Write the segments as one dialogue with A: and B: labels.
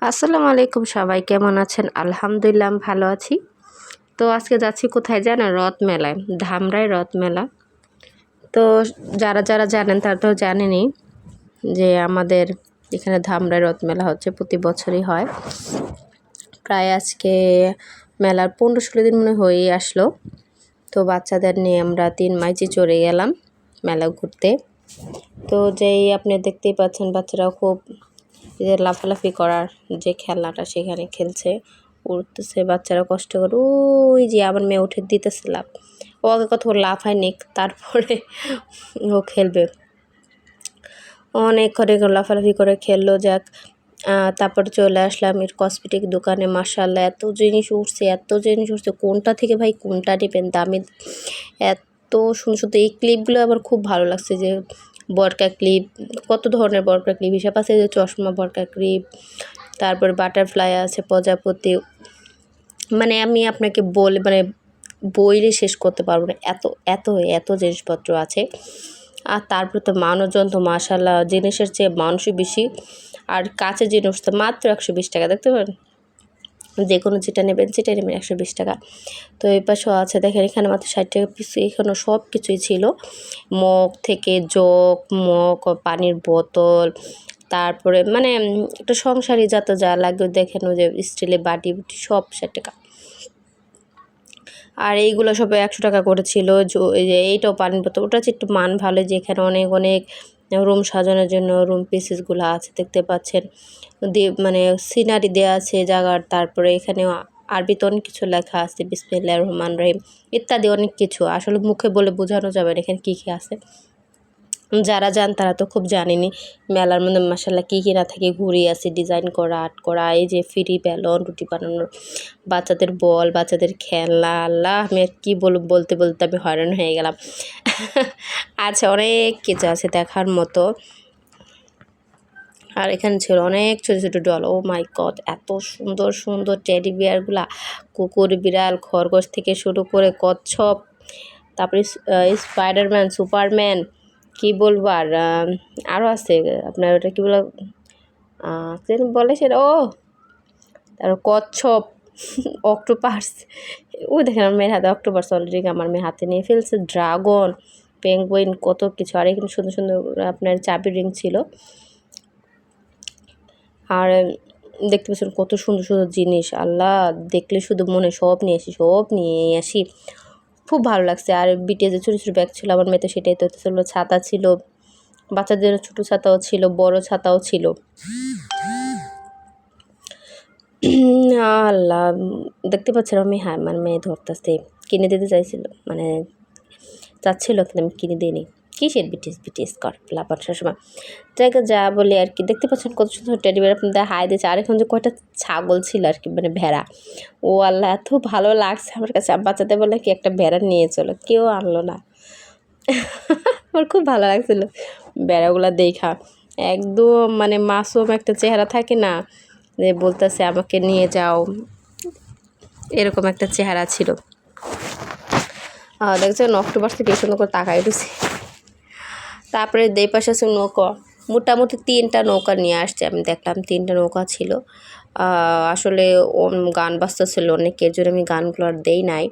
A: আসসালামু আলাইকুম, সবাই কেমন আছেন? আলহামদুলিল্লাহ আমি ভালো আছি। তো আজকে যাচ্ছি কোথায় জানেন? রথ মেলায়, ধামরাই রথ মেলা। তো যারা জানেন তারা তো জানেনই যে আমাদের এখানে ধামরাই রথ মেলা হচ্ছে, প্রতি বছরই হয়। প্রায় আজকে মেলার 15-16 দিন মনে হয়েই আসলো। তো বাচ্চাদের নিয়ে আমরা 3 মাইচে চড়ে গেলাম মেলা ঘুরতে। তো যেই আপনি দেখতেই পাচ্ছেন বাচ্চারাও খুব যে লাফালাফি করার যে খেলনাটা সেখানে খেলছে, উঠতেছে বাচ্চারা কষ্ট করে। ওই যে আমার মেয়ে উঠে দিতেছে লাফ, ও আগে কত লাফায় নিক তারপরে ও খেলবে। অনেক লাফালাফি করে খেললো। যাক, তারপর চলে আসলাম এর কসমেটিক দোকানে। মাশাআল্লাহ এত জিনিস উঠছে, কোনটা থেকে ভাই কোনটা নেবেন, দামি এত সুন্দর সুন্দর। এই ক্লিপগুলো আমার খুব ভালো লাগছে, যে বরকা ক্লিপ, কত ধরনের বরকা ক্লিপ হিসাব আছে, যে চশমা বরকা ক্লিপ, তারপর বাটারফ্লাই আছে, প্রজাপতি। মানে আমি আপনাকে বইলে শেষ করতে পারবো না, এত এত এত জিনিসপত্র আছে। আর তারপর তো মানুষজন তো মাশাআল্লাহ জিনিসের চেয়ে মানুষই বেশি। আর কাছের জিনিস তো মাত্র 120 টাকা, দেখতে পারেন। যে কোনো যেটা নেবেন 120 টাকা। তো এই পাশেও আছে দেখেন, এখানে মাত্র 60 টাকা পিস। এখানেও সব কিছুই ছিল, মগ থেকে জগ, মগ, পানির বোতল, তারপরে মানে একটা সংসারী যা লাগবে দেখেন, ওই যে স্টিলের বাটি বুটি সব 60 টাকা। আর এইগুলো সব 100 টাকা করে ছিল। এই যে এইটাও পানির বোতল, ওটা হচ্ছে একটু মান ভালো, যে এখানে অনেক অনেক রুম সাজানোর জন্য রুম পিসেসগুলো আছে, দেখতে পাচ্ছেন। মানে সিনারি দেওয়া আছে জায়গার। তারপরে এখানে আরবিতে অনেক কিছু লেখা আছে, বিসমিল্লাহির রহমানির রহিম ইত্যাদি অনেক কিছু, আসলে মুখে বলে বোঝানো যাবে না এখানে কী কী আছে। যারা যান তারা তো খুব জানেনই মেলার মধ্যে মাশাআল্লাহ কী কী না থাকে। ঘুড়ি আছে, ডিজাইন করা, আর্ট করা, এই যে ফ্রি বেলুন, রুটি বানানোর, বাচ্চাদের বল, বাচ্চাদের খেলনা। আল্লাহ আমি আর কী বলতে বলতে আমি হয়রান হয়ে গেলাম। আচ্ছা, অনেক কিছু আছে দেখার মতো। আর এখানে ছিল অনেক ছোটো ছোটো ডল। ও মাই গড, এত সুন্দর সুন্দর টেডি বিয়ারগুলা, কুকুর, বিড়াল, খরগোশ থেকে শুরু করে কচ্ছপ, তারপরে স্পাইডারম্যান, সুপারম্যান, কী বলবো। আর আরও আছে আপনার, ওটা কী বলে সেটা, ও তারপর কচ্ছপ, অক্টোপাস। ওই দেখেন আমার মেয়ের হাতে অক্টোপাস অলরেডি আমার মেয়ে হাতে নিয়ে ফেলছে, ড্রাগন, পেঙ্গুইন, কত কিছু। আর এখানে সুন্দর সুন্দর আপনার চাবি রিং ছিল। আর দেখতে পাচ্ছেন কত সুন্দর সুন্দর জিনিস, আল্লাহ দেখলে শুধু মনে সব নিয়ে আসি। খুব ভালো লাগছে। আর বিটিএস যে ছোটো ছোটো ব্যাগ ছিল আমার মেয়ে, তো সেটাই তো ছিল। ছাতা ছিল, বাচ্চাদের ছোটো ছাতাও ছিল, বড় ছাতাও ছিল। আল্লাহ, দেখতে পাচ্ছেন আমি, হ্যাঁ আমার মেয়ে ধরতেছে, কিনে দিতে চাইছিল, মানে চাচ্ছিল, কিন্তু আমি কিনে দিইনি। কিসের বিটিএস কর লাপার সবসময় জায়গা যা বলে আর কি। দেখতে পাচ্ছেন কত সুন্দর টেডি বিয়ার আপনাদের হাই দিয়েছে। আর এখন যে কয়টা ছাগল ছিল আর কি, মানে ভেড়া। ও আল্লাহ, এত ভালো লাগছে আমার কাছে। বাচ্চাদের বলে কি একটা ভেড়া নিয়ে চলো, কেউ আনলো না। আমার খুব ভালো লাগছিলো বেড়াগুলো দেখা। একদম মানে মাসুম একটা চেহারা থাকে না, যে বলতেছে আমাকে নিয়ে যাও, এরকম একটা চেহারা ছিল। দেখছেন অক্টোপাস থেকে সুন্দর করে তাকাই রয়েছে। তারপরে দেই পাশে আছে নৌকা, মোটামুটি 3টা নৌকা নিয়ে আসছে। আমি দেখলাম 3টা নৌকা ছিল। আসলে গান বাজতেছিল অনেকের জন্য, আমি গানগুলো আর দেই নাই।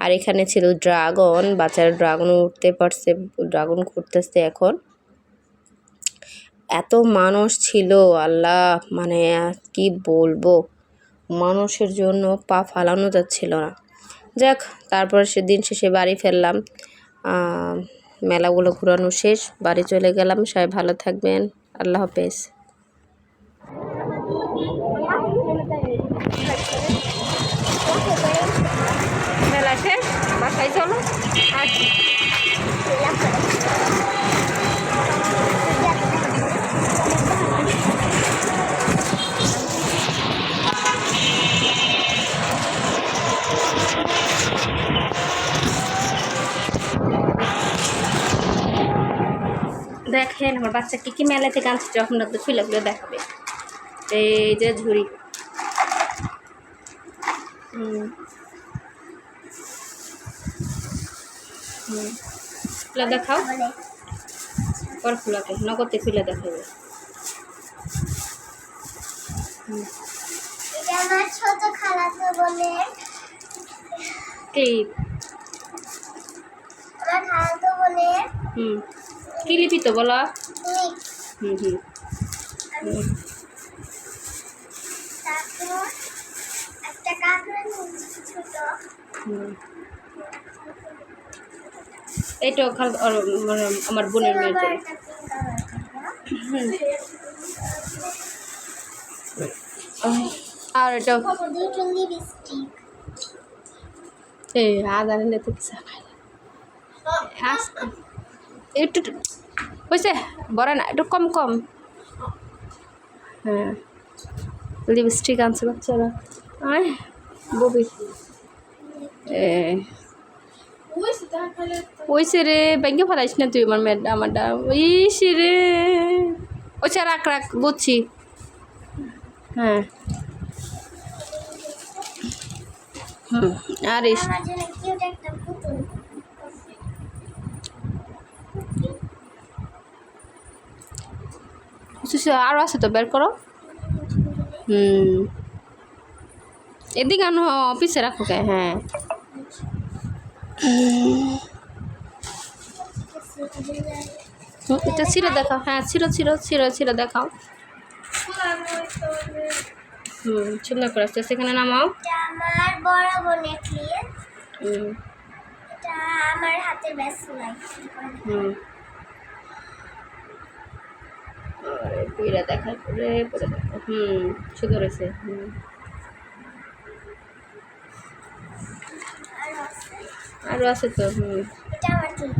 A: আর এখানে ছিল ড্রাগন, বাচ্চারা ড্রাগন উঠতে পারছে, ড্রাগন ঘুরতেছে এখন। এত মানুষ ছিল আল্লাহ, মানে কি বলবো, মানুষের জন্য পা ফালানো যাচ্ছিল না। যাক, তারপর সেদিন শেষে বাড়ি ফেললাম। মেলাগুলো ঘোরানো শেষ, বাড়ি চলে গেলাম। সবাই ভালো থাকবেন, আল্লাহ হাফেজ। মেলা শেষ, বাসায় চলো। দেখেন আমার বাচ্চা কী মেলা থেকে আনছে, যখন তো খুলে দেখাবে। এই যে ঝুড়ি, খুলে দেখাও, পর খোলাকে নগদে খুলে দেখাবে।
B: এটা আমার ছোট খালাতো বোনের
A: ক্লিপ।
B: আমার খালাতো বোনের
A: কি লিপি তো বলো?
B: ক্লিপ। তারপর একটা কাঁকড়া নিয়েছি ছোট।
A: এইটা আমার বোনের মেয়ের
B: আবার
A: জন্য।
B: একটা পিঙ্ক কালার
A: আর এটা
B: দুটো লিপস্টিক।
A: এই আদা নিলে তো কিছু খাই একটু বুঝছে বড় না একটু কম কম। হ্যাঁ লিপস্টিক আনছে বাচ্চারা। আয় ববি ওইসে রে ব্যাংকে ফেলাইস না তুই আমার আমারটা ওইসে রে ওইসে রাখ রাখ বুঝছি। হ্যাঁ আর
B: আমার জন্য কিউট একটা পুতুল।
A: আরও আছে তো বের করো। এদিকে আনো অফিসে রাখো কে। হ্যাঁ এটা ছিঁড়ে দেখাও। হ্যাঁ ছিঁড়ে দেখাও। সুন্দর করে আসতে সেখানে নামাও।
B: এটা আমার বড় বোনের ক্লিপ। এটা আমার হাতের ব্যাসলাই।
A: পুইরা দেখার পরে পরে দেখো। সুন্দর হয়েছে। আরও আছে তো।
B: এটা আমার ক্লিপ।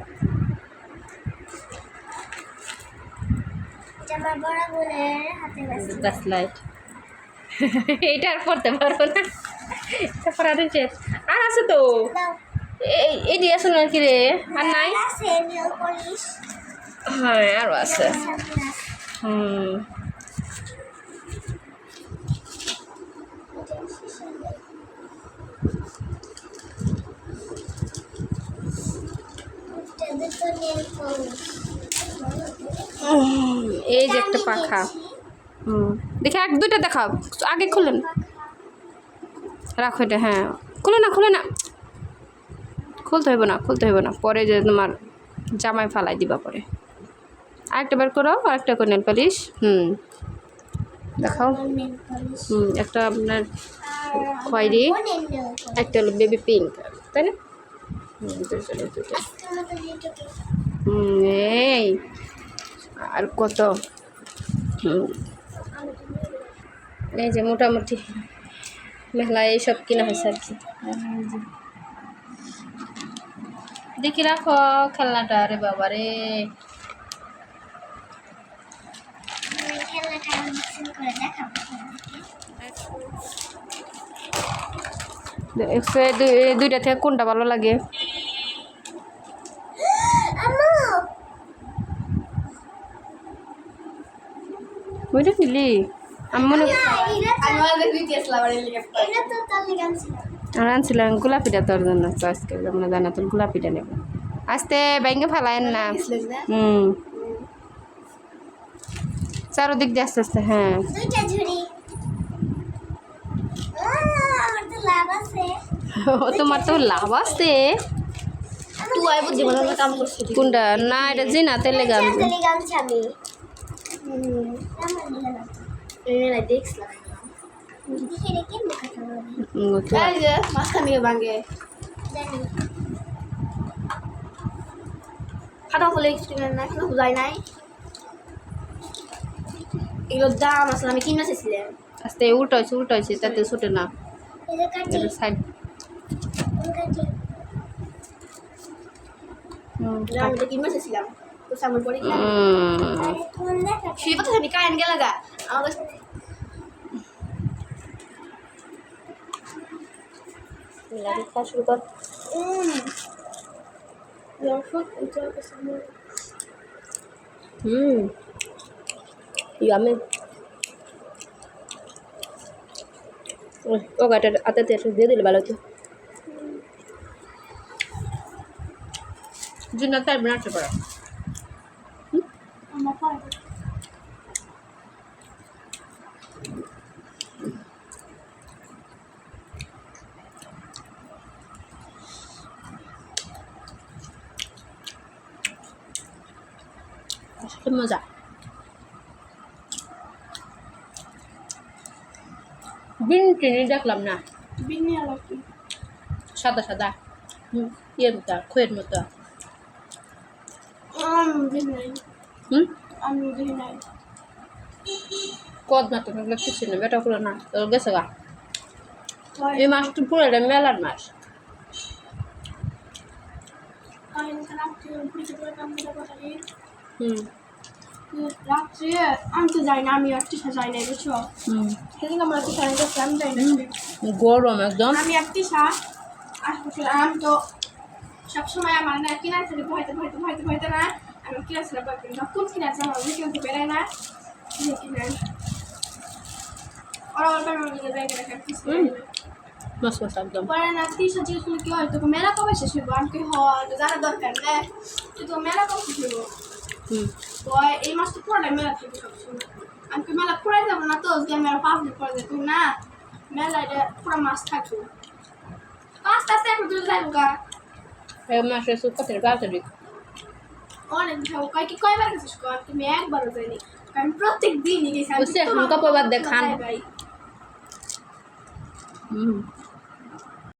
B: এটা আমার বড় বোনের হাতের ব্যাসলাই।
A: গাছ লাইট এইটা আর পড়তে পারবো না। তারপর আর আছে তো।
B: দাও।
A: এই দিয়ে আছে না কি রে? আর নাই?
B: আছে নেল পলিশ।
A: হ্যাঁ আরও আছে।
B: দুটো নেল পলিশ।
A: এই যে একটা পাখা। দেখে এক দুইটা দেখাও আগে খুলেন রাখো এটা। হ্যাঁ খুলে না খুলতে হইব না পরে যে তোমার জামাই ফালাই দিবা পরে। আরেকটা বের করো আরেকটা করে নেল পালিশ। দেখাও। একটা আপনার খয়েরি একটা হলো বেবি পিঙ্ক তাই না? এই আর কত এই যে মোটামুটি মেলা এইসব কিনা হয়েছে আর কি। দেখি রাখো খেলনাটা। রে বাবা রে দুইটা থেকে কোনটা ভালো লাগে? ওইটা কিনলি? আমি মনে আনছিলাম গোলাপিটা তোর জন্য চয়েস করে মনে জানা তোর গোলাপিটা নেব। আস্তে ব্যাঙ্গে ফেলায়েন না। চারোদিক দিয়ে আস্তে আস্তে। হ্যাঁ তোমার তো লাভ আছে। কোনটা? না এটা জিনা তেলে গান।
B: এগুলোর দাম আসলে আমি কিনে চেয়েছিলাম।
A: আস্তে উল্টো হয়েছে তাতে ছোটে না। সাইড
B: কিনে চেয়েছিলাম তো সামনে পরে শিল্প তো কারেন্ট গেল গা আমাদের
A: শুরু কর। ইয়ামি ও গাটা আতে দিয়ে দিলে ভালো হতো। জুনা তার বানাতে পারো। মজা। বিন টিনি দেখলাম না,
B: বিনি আলো কি
A: সাদা সাদা ইয়ের মতো, খয়ের মতো।
B: বিনি
A: হুম,
B: আমি দেখি নাই।
A: কদ মাত্র থাকলে কিছু না, বেটা করে না তোর গেছে গা। এই মাছটা পুরো এটা মেলার মাছ। হুম
B: রাত্রে আমি তো যাই না, আমি আর টিসা যাই না, বুঝছো?
A: হুম,
B: সেদিন আমরা টিসা গেছি, আমি যাই না।
A: গরম একদম।
B: আমি আর টিসা আসলে আমি তো সবসময় আমার না কিনার থেকে ভয়তে না আমি কিনার ছিল কোন কিনার ছিল আমি কিন্তু বেড়াই না কিনার ওরা ওর কারণে জায়গাটা কাটতেছে
A: মাছ মাছ একদম।
B: পরে না টিসা জিজ্ঞেস করলে কি হয় তোকে মেলা কবে শেষ হইব? আমি কি হয় জানা দরকার না, তো মেলা কবে শেষ হইব?
A: হুম,
B: তো এই মাস তো পুরোটাই মেলা থাকবে সবসময়। আমি কি মেলা পুরাই যাবো না, তো যে মেলা 5 দিন পরে যাবো না, মেলা এটা পুরো মাস থাকবে। আস্তে আস্তে এখন তুই যাইবো গা
A: এই মাছের সুপাতের গাছটা
B: অনেক যাবো কয়বার গেছিস কর? তুমি একবারও যাইনি, কারণ প্রত্যেক দিনই গেছি আমি।
A: বুঝছে, এখন কপাল বাদ দিয়ে খান।
B: ভাই
A: হুম